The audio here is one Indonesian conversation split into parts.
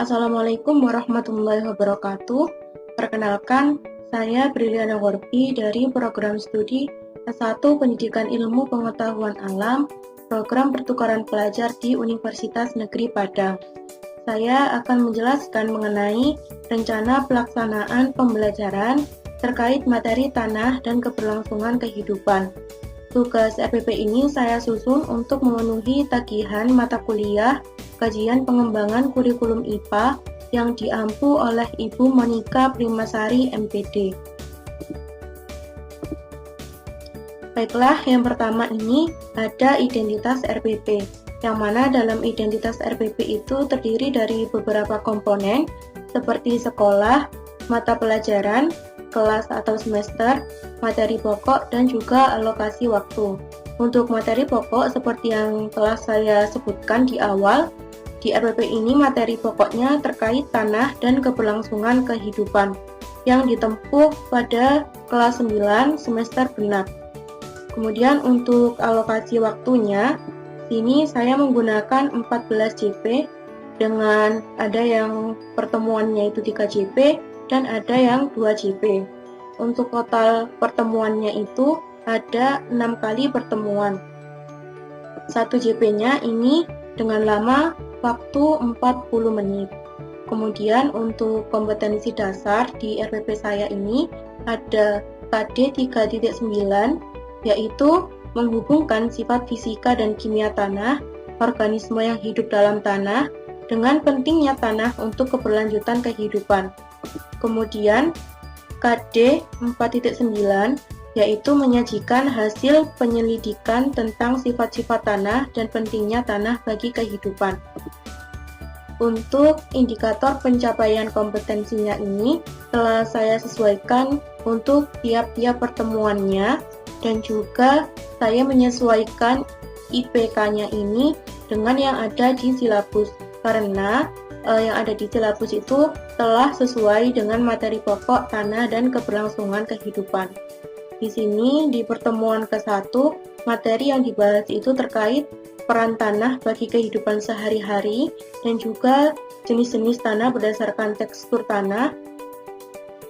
Assalamualaikum warahmatullahi wabarakatuh. Perkenalkan, saya Briliana Gorpi dari program studi S1 Pendidikan Ilmu Pengetahuan Alam, program pertukaran pelajar di Universitas Negeri Padang. Saya akan menjelaskan mengenai rencana pelaksanaan pembelajaran terkait materi tanah dan keberlangsungan kehidupan. Tugas RPP ini saya susun untuk memenuhi tagihan mata kuliah kajian pengembangan kurikulum IPA yang diampu oleh Ibu Monika Primasari MPD. Baiklah, yang pertama ini ada identitas RPP, yang mana dalam identitas RPP itu terdiri dari beberapa komponen seperti sekolah, mata pelajaran, kelas atau semester, materi pokok, dan juga alokasi waktu. Untuk materi pokok seperti yang telah saya sebutkan di awal, di RPP ini materi pokoknya terkait tanah dan keberlangsungan kehidupan yang ditempuh pada kelas 9 semester genap. Kemudian untuk alokasi waktunya, sini saya menggunakan 14 JP dengan ada yang pertemuannya itu 3 JP dan ada yang 2 JP. Untuk total pertemuannya itu ada 6 kali pertemuan. 1 JP-nya ini dengan lama waktu 40 menit. Kemudian untuk kompetensi dasar di RPP saya ini ada KD 3.9, yaitu menghubungkan sifat fisika dan kimia tanah, organisme yang hidup dalam tanah, dengan pentingnya tanah untuk keberlanjutan kehidupan. Kemudian KD 4.9 yaitu menyajikan hasil penyelidikan tentang sifat-sifat tanah dan pentingnya tanah bagi kehidupan. Untuk indikator pencapaian kompetensinya ini telah saya sesuaikan untuk tiap-tiap pertemuannya dan juga saya menyesuaikan IPK-nya ini dengan yang ada di silabus karena yang ada di silabus itu telah sesuai dengan materi pokok tanah dan keberlangsungan kehidupan. Di sini di pertemuan ke-1, materi yang dibahas itu terkait peran tanah bagi kehidupan sehari-hari dan juga jenis-jenis tanah berdasarkan tekstur tanah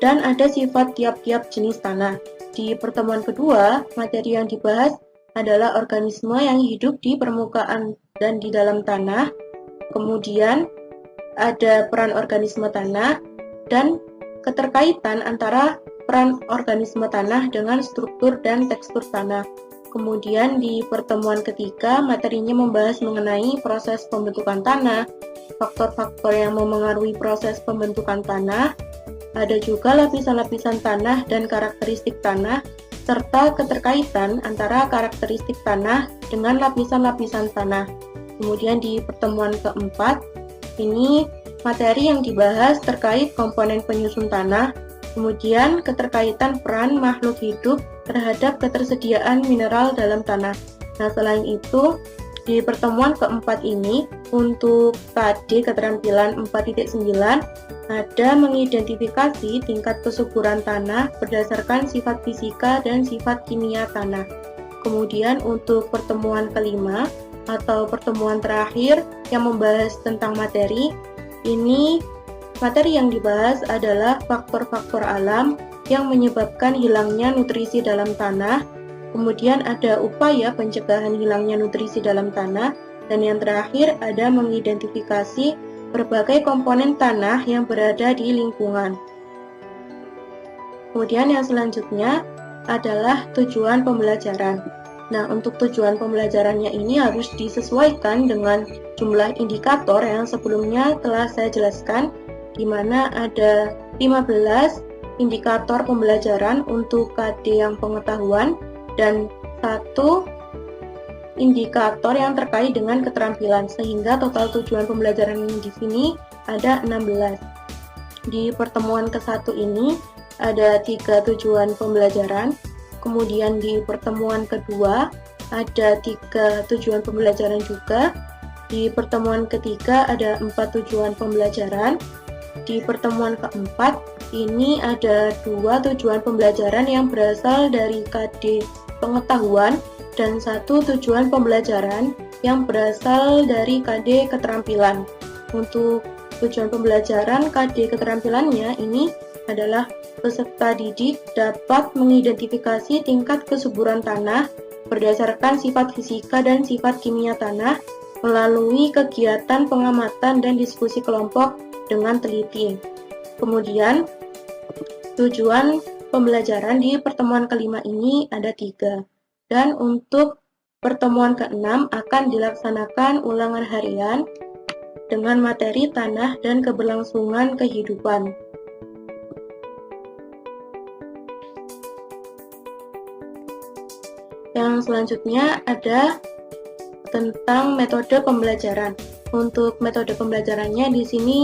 dan ada sifat tiap-tiap jenis tanah. Di pertemuan kedua, materi yang dibahas adalah organisme yang hidup di permukaan dan di dalam tanah. Kemudian ada peran organisme tanah dan keterkaitan antara peran organisme tanah dengan struktur dan tekstur tanah. Kemudian di pertemuan ketiga, materinya membahas mengenai proses pembentukan tanah, faktor-faktor yang memengaruhi proses pembentukan tanah, ada juga lapisan-lapisan tanah dan karakteristik tanah, serta keterkaitan antara karakteristik tanah dengan lapisan-lapisan tanah. Kemudian di pertemuan keempat, ini materi yang dibahas terkait komponen penyusun tanah, kemudian keterkaitan peran makhluk hidup terhadap ketersediaan mineral dalam tanah. Nah, selain itu, di pertemuan keempat ini, untuk KD keterampilan 4.9, ada mengidentifikasi tingkat kesuburan tanah berdasarkan sifat fisika dan sifat kimia tanah. Kemudian untuk pertemuan kelima, atau pertemuan terakhir yang membahas tentang materi, ini materi yang dibahas adalah faktor-faktor alam yang menyebabkan hilangnya nutrisi dalam tanah, kemudian ada upaya pencegahan hilangnya nutrisi dalam tanah, dan yang terakhir ada mengidentifikasi berbagai komponen tanah yang berada di lingkungan. Kemudian yang selanjutnya adalah tujuan pembelajaran. Nah, untuk tujuan pembelajarannya ini harus disesuaikan dengan jumlah indikator yang sebelumnya telah saya jelaskan, di mana ada 15 indikator pembelajaran untuk KD yang pengetahuan dan 1 indikator yang terkait dengan keterampilan, sehingga total tujuan pembelajaran di sini ada 16. Di pertemuan ke-1 ini ada 3 tujuan pembelajaran, kemudian di pertemuan kedua ada 3 tujuan pembelajaran juga, di pertemuan ketiga ada 4 tujuan pembelajaran, di pertemuan keempat ini ada 2 tujuan pembelajaran yang berasal dari KD pengetahuan dan 1 tujuan pembelajaran yang berasal dari KD keterampilan. Untuk tujuan pembelajaran KD keterampilannya ini adalah peserta didik dapat mengidentifikasi tingkat kesuburan tanah berdasarkan sifat fisika dan sifat kimia tanah melalui kegiatan pengamatan dan diskusi kelompok dengan teliti. Kemudian, tujuan pembelajaran di pertemuan kelima ini ada 3. Dan untuk pertemuan ke-6 akan dilaksanakan ulangan harian dengan materi tanah dan keberlangsungan kehidupan. Yang selanjutnya ada tentang metode pembelajaran. Untuk metode pembelajarannya di sini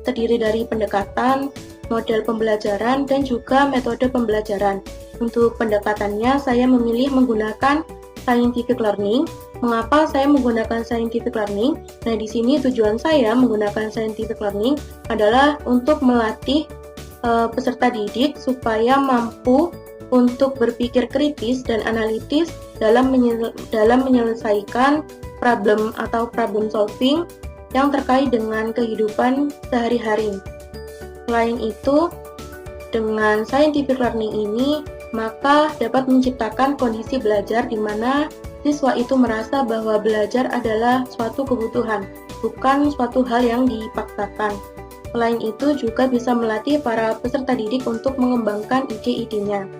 terdiri dari pendekatan, model pembelajaran, dan juga metode pembelajaran. Untuk pendekatannya saya memilih menggunakan scientific learning. Mengapa saya menggunakan scientific learning? Nah, di sini tujuan saya menggunakan scientific learning adalah untuk melatih peserta didik supaya mampu untuk berpikir kritis dan analitis dalam menyelesaikan problem atau problem solving yang terkait dengan kehidupan sehari-hari. Selain itu, dengan scientific learning ini, maka dapat menciptakan kondisi belajar di mana siswa itu merasa bahwa belajar adalah suatu kebutuhan, bukan suatu hal yang dipaksakan. Selain itu, juga bisa melatih para peserta didik untuk mengembangkan ide-idenya.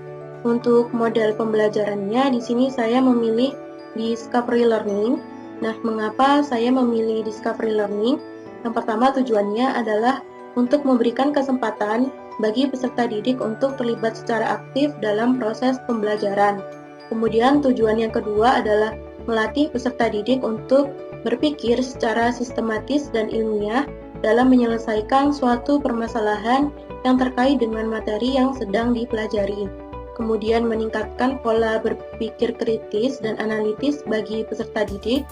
Untuk model pembelajarannya, di sini saya memilih discovery learning. Nah, mengapa saya memilih discovery learning? Yang pertama, tujuannya adalah untuk memberikan kesempatan bagi peserta didik untuk terlibat secara aktif dalam proses pembelajaran. Kemudian, tujuan yang kedua adalah melatih peserta didik untuk berpikir secara sistematis dan ilmiah dalam menyelesaikan suatu permasalahan yang terkait dengan materi yang sedang dipelajari. Kemudian meningkatkan pola berpikir kritis dan analitis bagi peserta didik.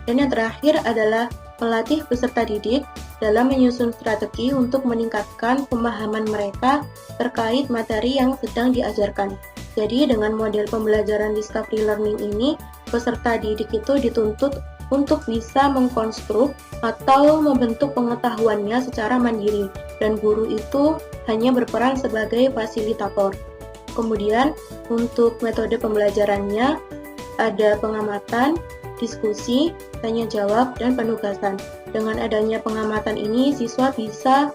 Dan yang terakhir adalah melatih peserta didik dalam menyusun strategi untuk meningkatkan pemahaman mereka terkait materi yang sedang diajarkan. Jadi dengan model pembelajaran discovery learning ini, peserta didik itu dituntut untuk bisa mengkonstruk atau membentuk pengetahuannya secara mandiri, dan guru itu hanya berperan sebagai fasilitator. Kemudian untuk metode pembelajarannya ada pengamatan, diskusi, tanya jawab, dan penugasan. Dengan adanya pengamatan ini, siswa bisa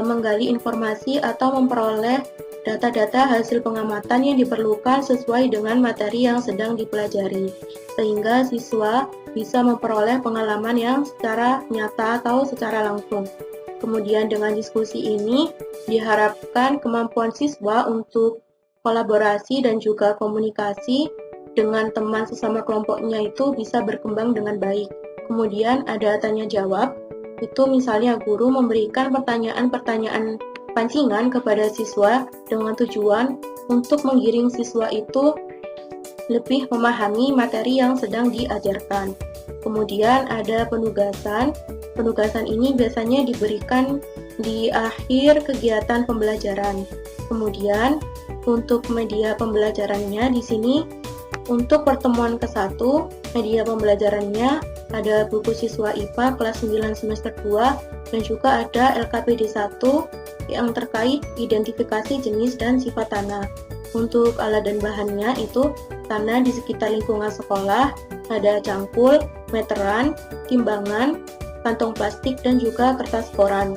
menggali informasi atau memperoleh data-data hasil pengamatan yang diperlukan sesuai dengan materi yang sedang dipelajari, sehingga siswa bisa memperoleh pengalaman yang secara nyata atau secara langsung. Kemudian dengan diskusi ini diharapkan kemampuan siswa untuk kolaborasi dan juga komunikasi dengan teman sesama kelompoknya itu bisa berkembang dengan baik. Kemudian ada tanya jawab, itu misalnya guru memberikan pertanyaan-pertanyaan pancingan kepada siswa dengan tujuan untuk menggiring siswa itu lebih memahami materi yang sedang diajarkan. Kemudian ada penugasan. Penugasan ini biasanya diberikan di akhir kegiatan pembelajaran. Kemudian untuk media pembelajarannya di sini untuk pertemuan ke-1, media pembelajarannya ada buku siswa IPA kelas 9 semester 2 dan juga ada LKPD 1 yang terkait identifikasi jenis dan sifat tanah. Untuk alat dan bahannya itu tanah di sekitar lingkungan sekolah, ada cangkul, meteran, timbangan, kantong plastik, dan juga kertas koran.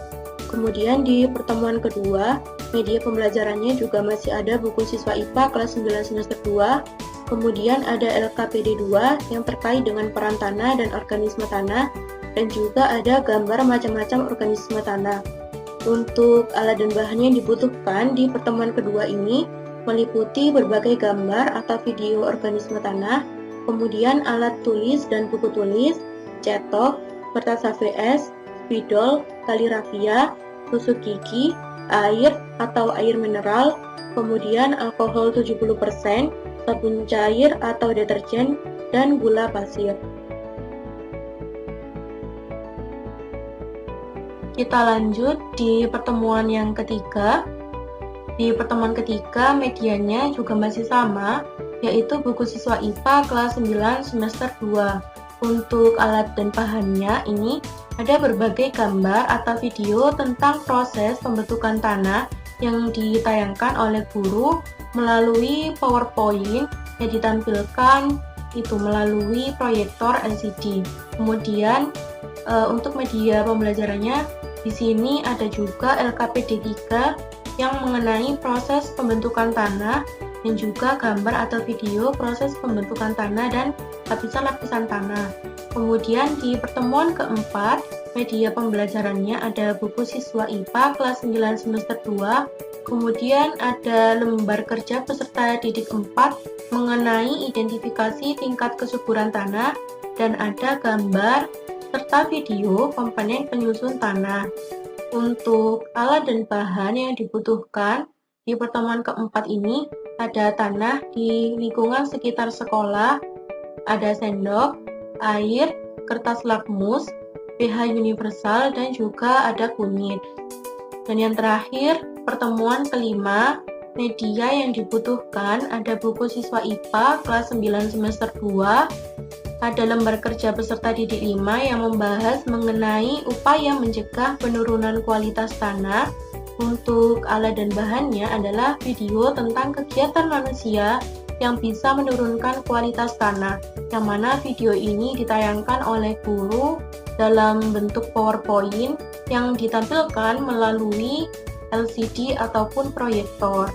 Kemudian di pertemuan kedua, media pembelajarannya juga masih ada buku siswa IPA kelas 9 semester 2, kemudian ada LKPD 2 yang terkait dengan peran tanah dan organisme tanah, dan juga ada gambar macam-macam organisme tanah. Untuk alat dan bahan yang dibutuhkan di pertemuan kedua ini meliputi berbagai gambar atau video organisme tanah, kemudian alat tulis dan buku tulis, cetok, kertas HVS, spidol, tali rafia, tusuk gigi, air atau air mineral, kemudian alkohol 70%, sabun cair atau deterjen, dan gula pasir. Kita lanjut di pertemuan yang ketiga. Di pertemuan ketiga, medianya juga masih sama, yaitu buku siswa IPA kelas 9 semester 2. Untuk alat dan bahannya ini ada berbagai gambar atau video tentang proses pembentukan tanah yang ditayangkan oleh guru melalui PowerPoint yang ditampilkan itu melalui proyektor LCD. Kemudian untuk media pembelajarannya di sini ada juga LKPD3 yang mengenai proses pembentukan tanah dan juga gambar atau video proses pembentukan tanah dan lapisan-lapisan tanah. Kemudian di pertemuan keempat, media pembelajarannya ada buku siswa IPA kelas 9 semester 2, kemudian ada lembar kerja peserta didik 4 mengenai identifikasi tingkat kesuburan tanah, dan ada gambar serta video komponen penyusun tanah. Untuk alat dan bahan yang dibutuhkan di pertemuan keempat ini ada tanah di lingkungan sekitar sekolah, ada sendok, air, kertas lakmus, pH universal, dan juga ada kunyit. Dan yang terakhir, pertemuan kelima, media yang dibutuhkan ada buku siswa IPA kelas 9 semester 2, ada lembar kerja peserta didik 5 yang membahas mengenai upaya mencegah penurunan kualitas tanah. Untuk alat dan bahannya adalah video tentang kegiatan manusia yang bisa menurunkan kualitas tanah, yang mana video ini ditayangkan oleh guru dalam bentuk PowerPoint yang ditampilkan melalui LCD ataupun proyektor.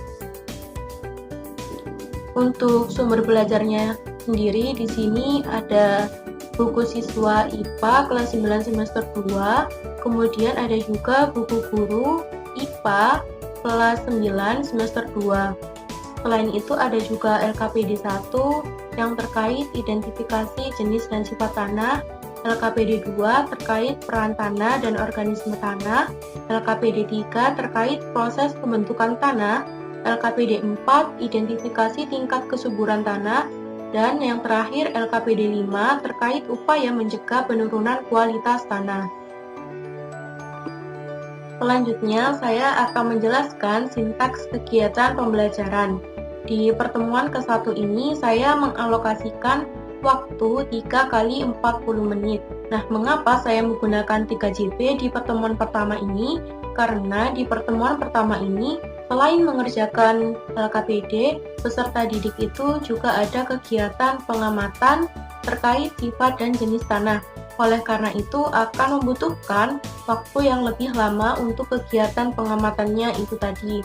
Untuk sumber belajarnya sendiri di sini ada buku siswa IPA kelas 9 semester 2, kemudian ada juga buku guru IPA kelas 9 semester 2. Selain itu ada juga LKPD 1 yang terkait identifikasi jenis dan sifat tanah, LKPD 2 terkait peran tanah dan organisme tanah, LKPD 3 terkait proses pembentukan tanah, LKPD 4 identifikasi tingkat kesuburan tanah, dan yang terakhir LKPD 5 terkait upaya mencegah penurunan kualitas tanah. Selanjutnya, saya akan menjelaskan sintaks kegiatan pembelajaran. Di pertemuan ke-1 ini, saya mengalokasikan waktu 3 kali 40 menit. Nah, mengapa saya menggunakan 3JP di pertemuan pertama ini? Karena di pertemuan pertama ini, selain mengerjakan LKPD, peserta didik itu juga ada kegiatan pengamatan terkait sifat dan jenis tanah. Oleh karena itu akan membutuhkan waktu yang lebih lama untuk kegiatan pengamatannya itu tadi.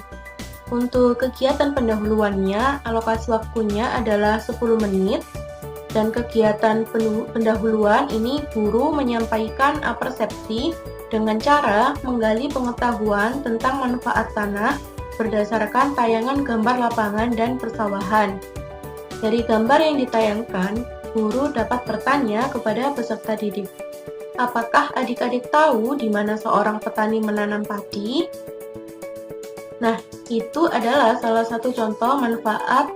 Untuk kegiatan pendahuluannya, alokasi waktunya adalah 10 menit, dan kegiatan pendahuluan ini guru menyampaikan apersepsi dengan cara menggali pengetahuan tentang manfaat tanah berdasarkan tayangan gambar lapangan dan persawahan. Dari gambar yang ditayangkan, guru dapat bertanya kepada peserta didik, apakah adik-adik tahu di mana seorang petani menanam padi? Nah, itu adalah salah satu contoh manfaat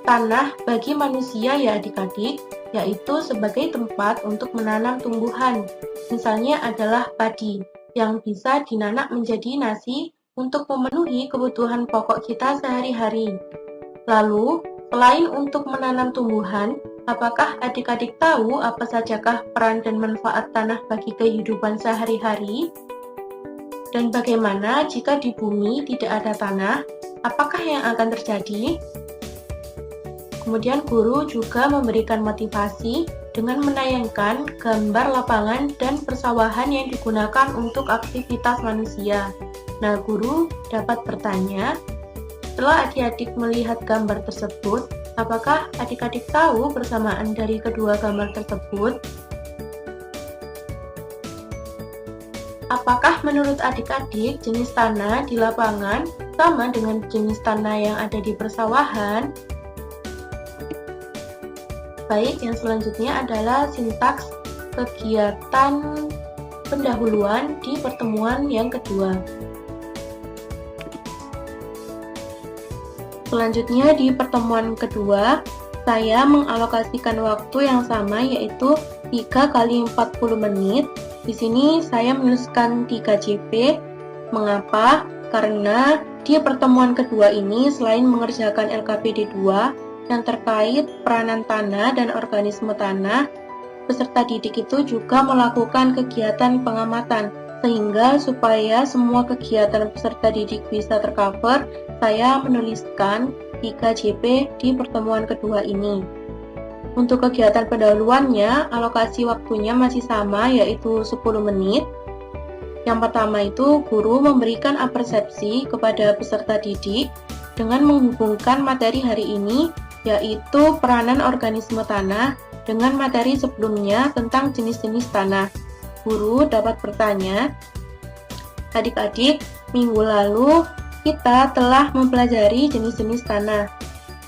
tanah bagi manusia ya adik-adik, yaitu sebagai tempat untuk menanam tumbuhan. Misalnya adalah padi, yang bisa dinanak menjadi nasi untuk memenuhi kebutuhan pokok kita sehari-hari. Lalu, selain untuk menanam tumbuhan, apakah adik-adik tahu apa sajakah peran dan manfaat tanah bagi kehidupan sehari-hari? Dan bagaimana jika di bumi tidak ada tanah? Apakah yang akan terjadi? Kemudian guru juga memberikan motivasi dengan menayangkan gambar lapangan dan persawahan yang digunakan untuk aktivitas manusia. Nah, guru dapat bertanya, setelah adik-adik melihat gambar tersebut, apakah adik-adik tahu persamaan dari kedua gambar tersebut? Apakah menurut adik-adik jenis tanah di lapangan sama dengan jenis tanah yang ada di persawahan? Baik, yang selanjutnya adalah sintaks kegiatan pendahuluan di pertemuan yang kedua. Selanjutnya di pertemuan kedua, saya mengalokasikan waktu yang sama yaitu 3 kali 40 menit. Di sini saya menuliskan 3JP. Mengapa? Karena di pertemuan kedua ini selain mengerjakan LKPD 2 yang terkait peranan tanah dan organisme tanah, peserta didik itu juga melakukan kegiatan pengamatan. Sehingga supaya semua kegiatan peserta didik bisa tercover, saya menuliskan 3 JP di pertemuan kedua ini. Untuk kegiatan pendahuluannya, alokasi waktunya masih sama, yaitu 10 menit. Yang pertama itu, guru memberikan apresiasi kepada peserta didik dengan menghubungkan materi hari ini, yaitu peranan organisme tanah dengan materi sebelumnya tentang jenis-jenis tanah. Guru dapat bertanya, adik-adik, minggu lalu kita telah mempelajari jenis-jenis tanah.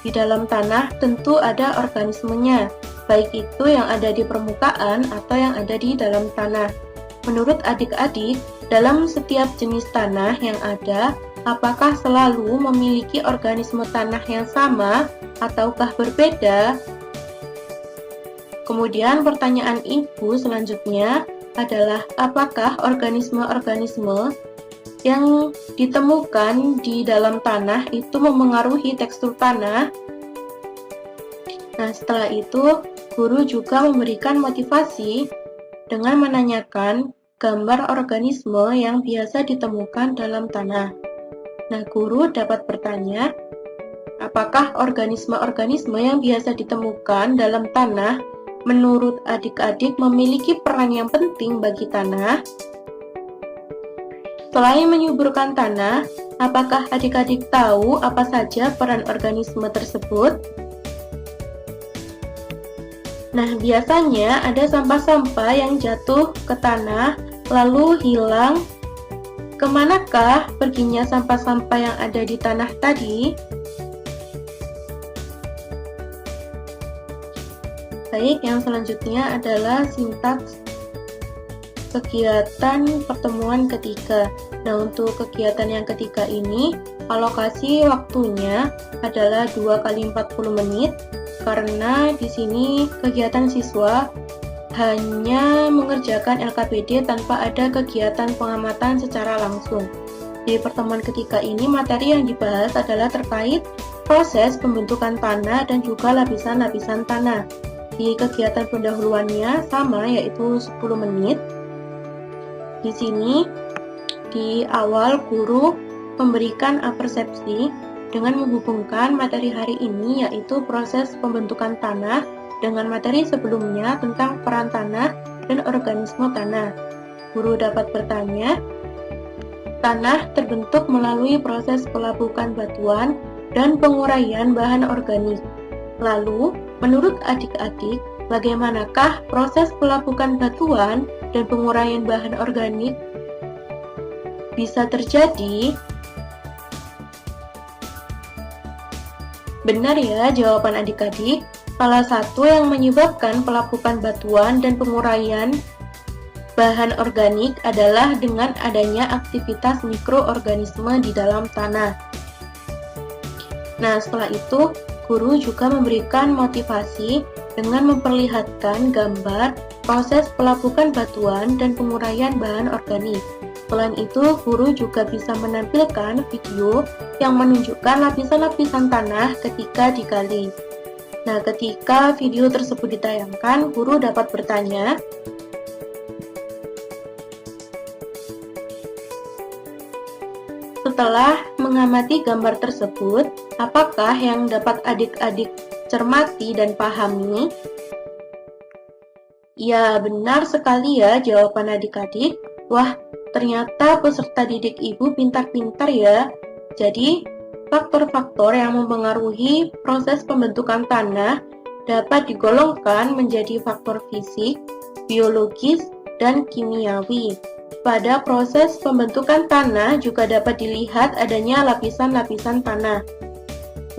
Di dalam tanah tentu ada organismenya, baik itu yang ada di permukaan atau yang ada di dalam tanah. Menurut adik-adik, dalam setiap jenis tanah yang ada, apakah selalu memiliki organisme tanah yang sama ataukah berbeda? Kemudian pertanyaan ibu selanjutnya adalah apakah organisme-organisme yang ditemukan di dalam tanah itu memengaruhi tekstur tanah? Nah, setelah itu guru juga memberikan motivasi dengan menanyakan gambar organisme yang biasa ditemukan dalam tanah. Nah, guru dapat bertanya, apakah organisme-organisme yang biasa ditemukan dalam tanah menurut adik-adik memiliki peran yang penting bagi tanah? Selain menyuburkan tanah, apakah adik-adik tahu apa saja peran organisme tersebut? Nah, biasanya ada sampah-sampah yang jatuh ke tanah lalu hilang. Kemanakah perginya sampah-sampah yang ada di tanah tadi? Baik, yang selanjutnya adalah sintaks kegiatan pertemuan ketiga. Nah, untuk kegiatan yang ketiga ini, alokasi waktunya adalah 2 kali 40 menit, karena di sini kegiatan siswa hanya mengerjakan LKPD tanpa ada kegiatan pengamatan secara langsung. Di pertemuan ketiga ini, materi yang dibahas adalah terkait proses pembentukan tanah dan juga lapisan-lapisan tanah. Di kegiatan pendahuluannya sama, yaitu 10 menit. Di sini, di awal guru memberikan apresiasi dengan menghubungkan materi hari ini, yaitu proses pembentukan tanah, dengan materi sebelumnya tentang peran tanah dan organisme tanah. Guru dapat bertanya, tanah terbentuk melalui proses pelapukan batuan dan penguraian bahan organik. Lalu, menurut adik-adik, bagaimanakah proses pelapukan batuan dan penguraian bahan organik bisa terjadi? Benar ya jawaban adik-adik. Salah satu yang menyebabkan pelapukan batuan dan penguraian bahan organik adalah dengan adanya aktivitas mikroorganisme di dalam tanah. Nah, setelah itu, guru juga memberikan motivasi dengan memperlihatkan gambar proses pelapukan batuan dan penguraian bahan organik. Selain itu, guru juga bisa menampilkan video yang menunjukkan lapisan-lapisan tanah ketika digali. Nah, ketika video tersebut ditayangkan, guru dapat bertanya, setelah mengamati gambar tersebut, apakah yang dapat adik-adik cermati dan pahami? Ya, benar sekali ya jawaban adik-adik. Wah, ternyata peserta didik ibu pintar-pintar ya. Jadi, faktor-faktor yang mempengaruhi proses pembentukan tanah dapat digolongkan menjadi faktor fisik, biologis, dan kimiawi. Pada proses pembentukan tanah juga dapat dilihat adanya lapisan-lapisan tanah.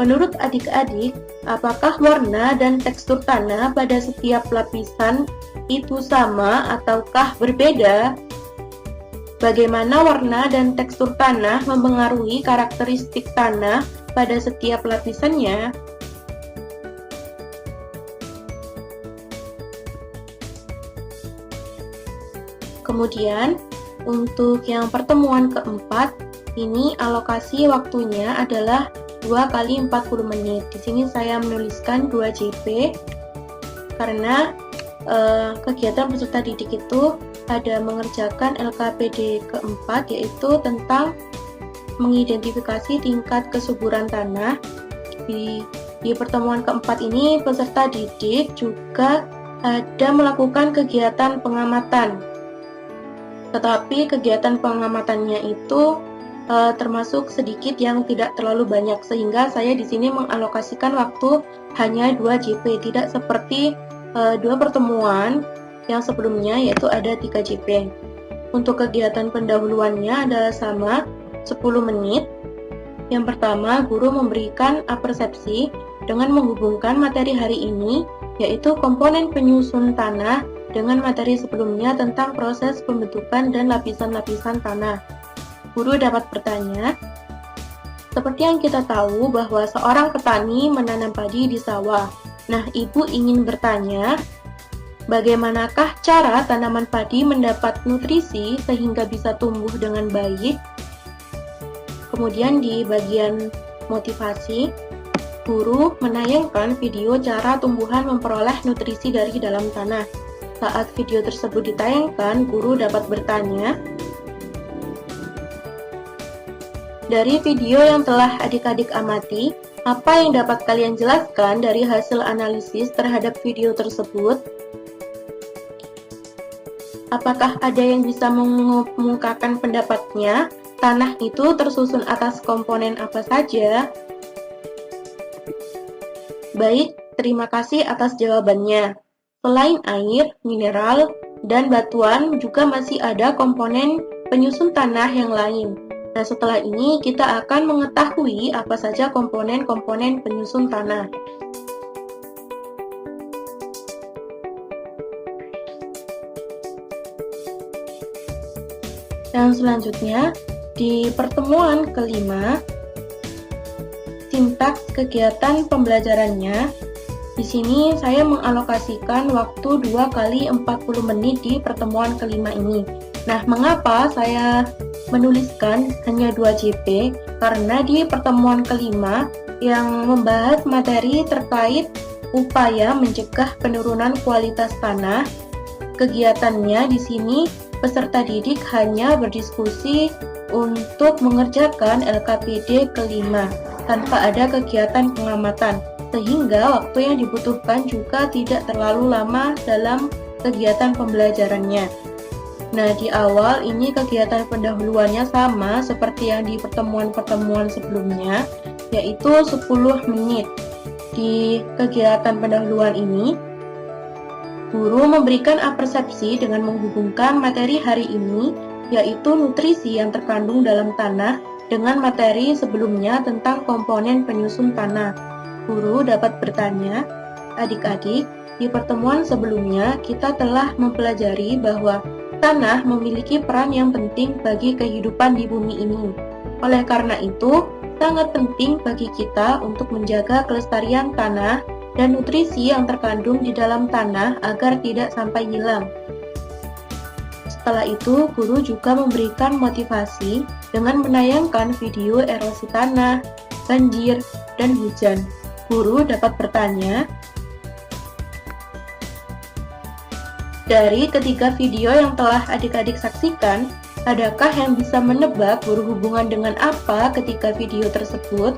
Menurut adik-adik, apakah warna dan tekstur tanah pada setiap lapisan itu sama ataukah berbeda? Bagaimana warna dan tekstur tanah mempengaruhi karakteristik tanah pada setiap lapisannya? Kemudian, untuk yang pertemuan keempat, ini alokasi waktunya adalah 2 kali 40 menit. Di sini saya menuliskan 2 JP, karena kegiatan peserta didik itu ada mengerjakan LKPD keempat, yaitu tentang mengidentifikasi tingkat kesuburan tanah. Di pertemuan keempat ini peserta didik juga ada melakukan kegiatan pengamatan, tetapi kegiatan pengamatannya itu termasuk sedikit yang tidak terlalu banyak, sehingga saya di sini mengalokasikan waktu hanya 2 JP, tidak seperti 2 pertemuan yang sebelumnya, yaitu ada 3 JP. Untuk kegiatan pendahuluannya adalah sama, 10 menit. Yang pertama, guru memberikan apersepsi dengan menghubungkan materi hari ini, yaitu komponen penyusun tanah, dengan materi sebelumnya tentang proses pembentukan dan lapisan-lapisan tanah. Guru dapat bertanya, seperti yang kita tahu bahwa seorang petani menanam padi di sawah. Nah, Ibu ingin bertanya, bagaimanakah cara tanaman padi mendapat nutrisi sehingga bisa tumbuh dengan baik? Kemudian di bagian motivasi, guru menayangkan video cara tumbuhan memperoleh nutrisi dari dalam tanah. Saat video tersebut ditayangkan, guru dapat bertanya, dari video yang telah adik-adik amati, apa yang dapat kalian jelaskan dari hasil analisis terhadap video tersebut? Apakah ada yang bisa mengumumkakan pendapatnya? Tanah itu tersusun atas komponen apa saja? Baik, terima kasih atas jawabannya. Selain air, mineral, dan batuan, juga masih ada komponen penyusun tanah yang lain. Nah, setelah ini kita akan mengetahui apa saja komponen-komponen penyusun tanah. Dan selanjutnya, di pertemuan kelima, sintaks kegiatan pembelajarannya. Di sini saya mengalokasikan waktu 2 kali 40 menit di pertemuan kelima ini. Nah, mengapa saya menuliskan hanya 2 JP? Karena di pertemuan kelima yang membahas materi terkait upaya mencegah penurunan kualitas tanah, kegiatannya di sini peserta didik hanya berdiskusi untuk mengerjakan LKPD kelima tanpa ada kegiatan pengamatan, sehingga waktu yang dibutuhkan juga tidak terlalu lama dalam kegiatan pembelajarannya. Nah, di awal ini kegiatan pendahuluannya sama seperti yang di pertemuan-pertemuan sebelumnya, yaitu 10 menit. Di kegiatan pendahuluan ini, guru memberikan apersepsi dengan menghubungkan materi hari ini, yaitu nutrisi yang terkandung dalam tanah, dengan materi sebelumnya tentang komponen penyusun tanah. Guru dapat bertanya, adik-adik, di pertemuan sebelumnya kita telah mempelajari bahwa tanah memiliki peran yang penting bagi kehidupan di bumi ini. Oleh karena itu, sangat penting bagi kita untuk menjaga kelestarian tanah dan nutrisi yang terkandung di dalam tanah agar tidak sampai hilang. Setelah itu, guru juga memberikan motivasi dengan menayangkan video erosi tanah, banjir, dan hujan. Guru dapat bertanya, dari ketiga video yang telah adik-adik saksikan, adakah yang bisa menebak berhubungan dengan apa ketika video tersebut?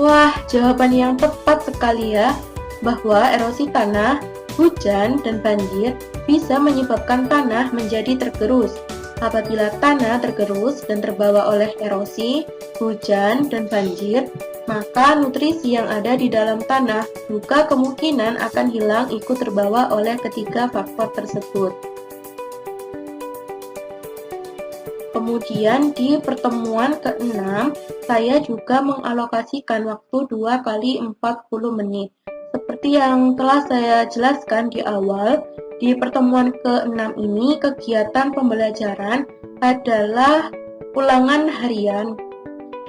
Wah, jawaban yang tepat sekali ya, bahwa erosi tanah, hujan, dan banjir bisa menyebabkan tanah menjadi tergerus. Apabila tanah tergerus dan terbawa oleh erosi, hujan, dan banjir, maka nutrisi yang ada di dalam tanah juga kemungkinan akan hilang ikut terbawa oleh ketiga faktor tersebut. Kemudian di pertemuan ke-6, saya juga mengalokasikan waktu 2 kali 40 menit. Seperti yang telah saya jelaskan di awal, di pertemuan ke-6 ini kegiatan pembelajaran adalah ulangan harian,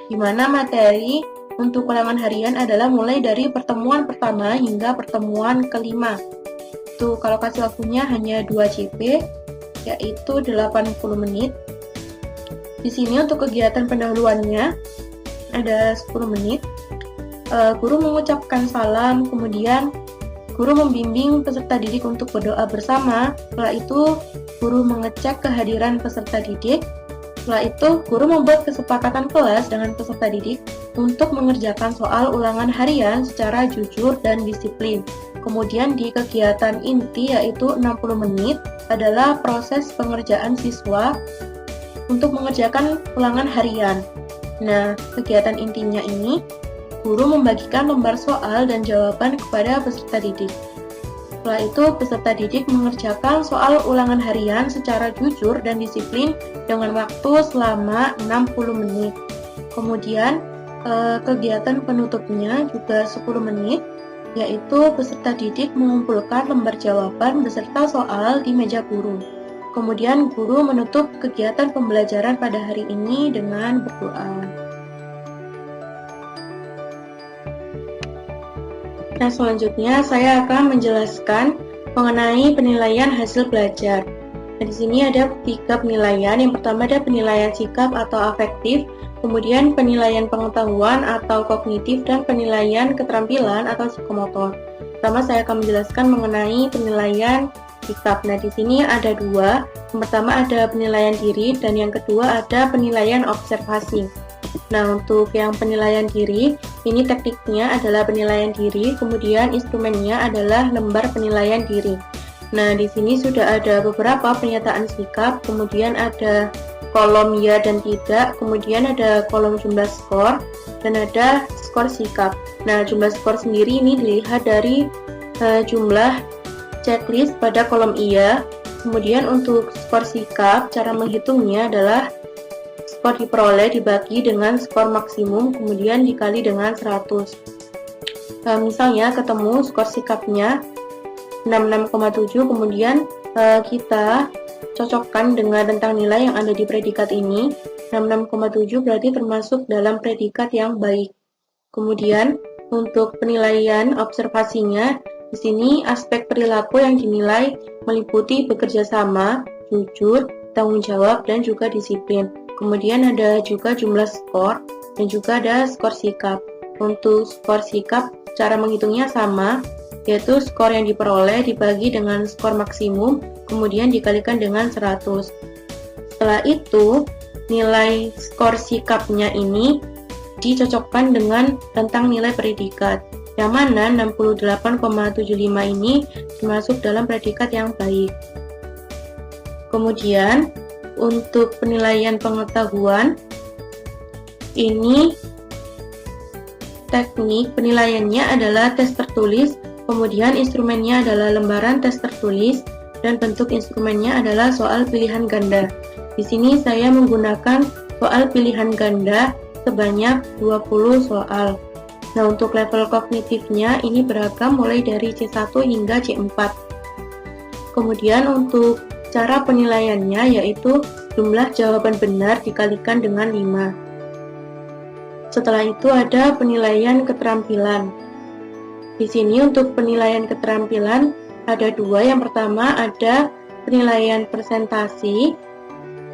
di mana materi untuk ulangan harian adalah mulai dari pertemuan pertama hingga pertemuan kelima. Untuk alokasi waktunya hanya 2 JP, yaitu 80 menit. Di sini untuk kegiatan pendahuluannya ada 10 menit. Guru mengucapkan salam, kemudian guru membimbing peserta didik untuk berdoa bersama. Setelah itu, guru mengecek kehadiran peserta didik. Setelah itu, guru membuat kesepakatan kelas dengan peserta didik untuk mengerjakan soal ulangan harian secara jujur dan disiplin. Kemudian di kegiatan inti yaitu 60 menit adalah proses pengerjaan siswa untuk mengerjakan ulangan harian. Nah, kegiatan intinya ini, guru membagikan lembar soal dan jawaban kepada peserta didik. Setelah itu, peserta didik mengerjakan soal ulangan harian secara jujur dan disiplin dengan waktu selama 60 menit. Kemudian, kegiatan penutupnya juga 10 menit, yaitu peserta didik mengumpulkan lembar jawaban beserta soal di meja guru. Kemudian, guru menutup kegiatan pembelajaran pada hari ini dengan berdoa. Nah, selanjutnya saya akan menjelaskan mengenai penilaian hasil belajar. Nah, di sini ada 3 penilaian. Yang pertama ada penilaian sikap atau afektif, kemudian penilaian pengetahuan atau kognitif, dan penilaian keterampilan atau psikomotor. Pertama saya akan menjelaskan mengenai penilaian sikap. Nah, di sini ada 2. Yang pertama ada penilaian diri dan yang kedua ada penilaian observasi. Nah, untuk yang penilaian diri, ini tekniknya adalah penilaian diri, kemudian instrumennya adalah lembar penilaian diri. Nah, di sini sudah ada beberapa pernyataan sikap, kemudian ada kolom ya dan tidak, kemudian ada kolom jumlah skor, dan ada skor sikap. Nah, jumlah skor sendiri ini dilihat dari jumlah checklist pada kolom iya. Kemudian untuk skor sikap, cara menghitungnya adalah skor diperoleh dibagi dengan skor maksimum, kemudian dikali dengan 100. Misalnya ketemu skor sikapnya 66,7, kemudian kita cocokkan dengan rentang nilai yang ada di predikat ini. 66,7 berarti termasuk dalam predikat yang baik. Kemudian untuk penilaian observasinya, di sini aspek perilaku yang dinilai meliputi bekerja sama, jujur, tanggung jawab, dan juga disiplin. Kemudian ada juga jumlah skor dan juga ada skor sikap. Untuk skor sikap, cara menghitungnya sama, yaitu skor yang diperoleh dibagi dengan skor maksimum, kemudian dikalikan dengan 100. Setelah itu, nilai skor sikapnya ini dicocokkan dengan rentang nilai predikat, yang mana 68,75 ini termasuk dalam predikat yang baik. Kemudian, untuk penilaian pengetahuan, ini teknik penilaiannya adalah tes tertulis, kemudian instrumennya adalah lembaran tes tertulis, dan bentuk instrumennya adalah soal pilihan ganda. Di sini saya menggunakan soal pilihan ganda sebanyak 20 soal. Nah, untuk level kognitifnya ini beragam mulai dari C1 hingga C4. Kemudian untuk cara penilaiannya yaitu jumlah jawaban benar dikalikan dengan 5. Setelah itu ada penilaian keterampilan. Di sini untuk penilaian keterampilan ada 2. Yang pertama ada penilaian presentasi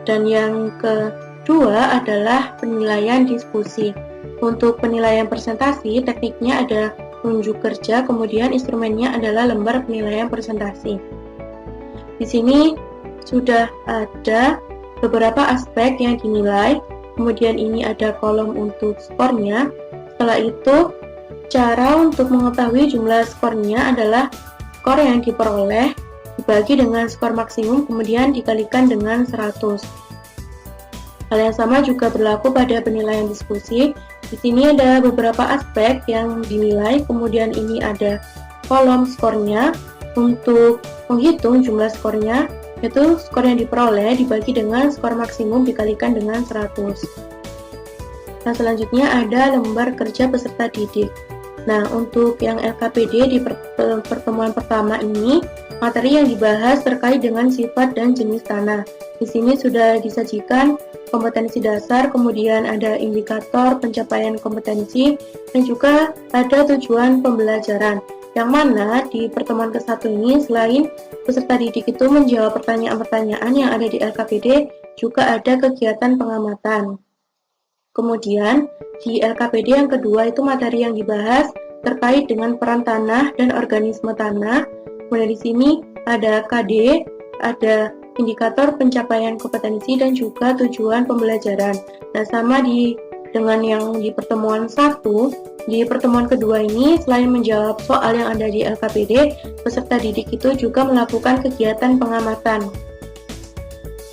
dan yang kedua adalah penilaian diskusi. Untuk penilaian presentasi tekniknya ada unjuk kerja, kemudian instrumennya adalah lembar penilaian presentasi. Di sini sudah ada beberapa aspek yang dinilai, kemudian ini ada kolom untuk skornya. Setelah itu, cara untuk mengetahui jumlah skornya adalah skor yang diperoleh dibagi dengan skor maksimum, kemudian dikalikan dengan 100. Hal yang sama juga berlaku pada penilaian diskusi. Di sini ada beberapa aspek yang dinilai, kemudian ini ada kolom skornya. Untuk menghitung jumlah skornya, yaitu skor yang diperoleh dibagi dengan skor maksimum dikalikan dengan 100. Nah, selanjutnya ada lembar kerja peserta didik. Nah, untuk yang LKPD di pertemuan pertama ini, materi yang dibahas terkait dengan sifat dan jenis tanah. Di sini sudah disajikan kompetensi dasar, kemudian ada indikator pencapaian kompetensi, dan juga ada tujuan pembelajaran. Yang mana di pertemuan ke-1 ini selain peserta didik itu menjawab pertanyaan-pertanyaan yang ada di LKPD, juga ada kegiatan pengamatan. Kemudian di LKPD yang kedua itu materi yang dibahas terkait dengan peran tanah dan organisme tanah. Kemudian di sini ada KD, ada indikator pencapaian kompetensi dan juga tujuan pembelajaran. Nah, sama dengan yang di pertemuan 1, di pertemuan kedua ini selain menjawab soal yang ada di LKPD, peserta didik itu juga melakukan kegiatan pengamatan.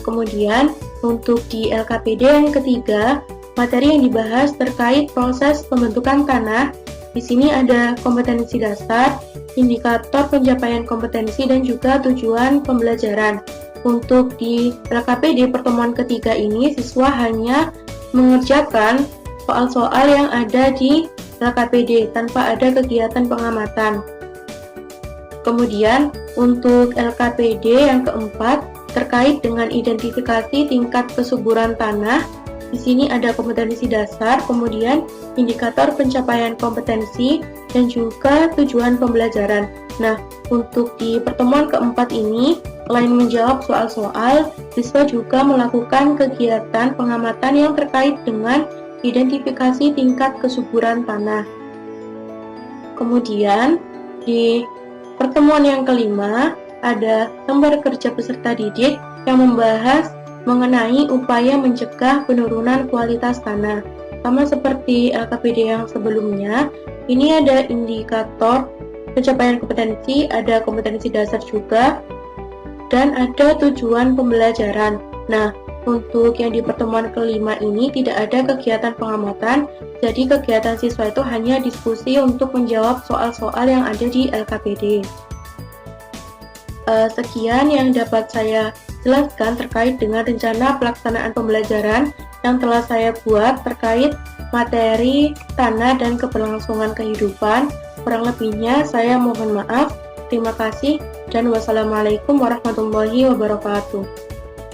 Kemudian untuk di LKPD yang ketiga, materi yang dibahas terkait proses pembentukan tanah. Di sini ada kompetensi dasar, indikator pencapaian kompetensi dan juga tujuan pembelajaran. Untuk di LKPD pertemuan ketiga ini, siswa hanya mengerjakan soal-soal yang ada di LKPD tanpa ada kegiatan pengamatan. Kemudian untuk LKPD yang keempat terkait dengan identifikasi tingkat kesuburan tanah. Di sini ada kompetensi dasar, kemudian indikator pencapaian kompetensi dan juga tujuan pembelajaran. Nah, untuk di pertemuan keempat ini, selain menjawab soal-soal, siswa juga melakukan kegiatan pengamatan yang terkait dengan identifikasi tingkat kesuburan tanah. Kemudian, di pertemuan yang kelima, ada lembar kerja peserta didik yang membahas mengenai upaya mencegah penurunan kualitas tanah. Sama seperti LKPD yang sebelumnya, ini ada indikator pencapaian kompetensi, ada kompetensi dasar juga, dan ada tujuan pembelajaran. Nah, untuk yang di pertemuan kelima ini tidak ada kegiatan pengamatan, jadi kegiatan siswa itu hanya diskusi untuk menjawab soal-soal yang ada di LKPD. Sekian yang dapat saya jelaskan terkait dengan rencana pelaksanaan pembelajaran yang telah saya buat terkait materi tanah dan keberlangsungan kehidupan. Kurang lebihnya saya mohon maaf. Terima kasih dan wassalamualaikum warahmatullahi wabarakatuh.